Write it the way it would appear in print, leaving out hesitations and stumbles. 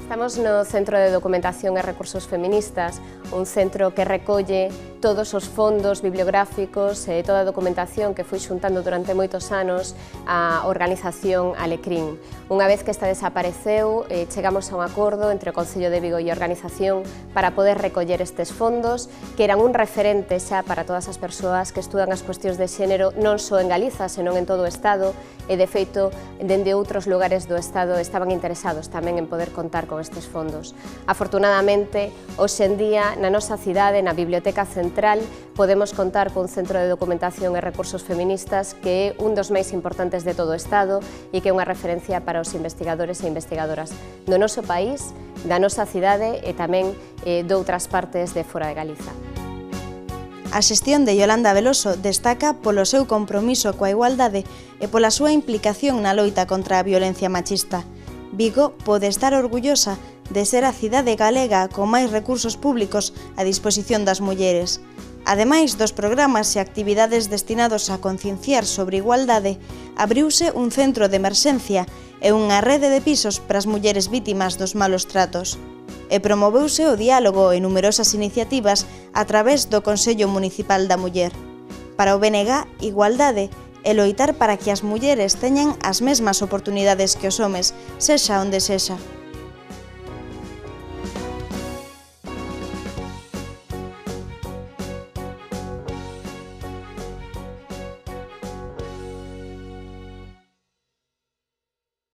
Estamos no Centro de Documentación e Recursos Feministas, un centro que recolle todos os fondos bibliográficos e toda a documentación que foi xuntando durante moitos anos a organización Alecrín. Unha vez que esta desapareceu, chegamos a un acordo entre o Concello de Vigo e a organización para poder recoller estes fondos, que eran un referente xa para todas as persoas que estudan as cuestións de xénero non só en Galiza, senón en todo o Estado, e de feito, dende outros lugares do Estado estaban interesados tamén en poder contar con estes fondos. Afortunadamente, hoxe en día, na nosa cidade, na Biblioteca Central, podemos contar cun centro de documentación e recursos feministas que é un dos máis importantes de todo o Estado e que é unha referencia para os investigadores e investigadoras do noso país, da nosa cidade e tamén doutras partes de fora de Galiza. A xestión de Yolanda Veloso destaca polo seu compromiso coa igualdade e pola súa implicación na loita contra a violencia machista. Vigo pode estar orgullosa de ser a cidade galega con máis recursos públicos a disposición das mulleres. Ademais dos programas e actividades destinados a concienciar sobre igualdade, abriuse un centro de emerxencia e unha rede de pisos para as mulleres vítimas dos malos tratos. E promoveuse o diálogo e numerosas iniciativas a través do Consello Municipal da Muller. Para o BNG, igualdade é loitar para que as mulleres teñan as mesmas oportunidades que os homes, sexa onde sexa.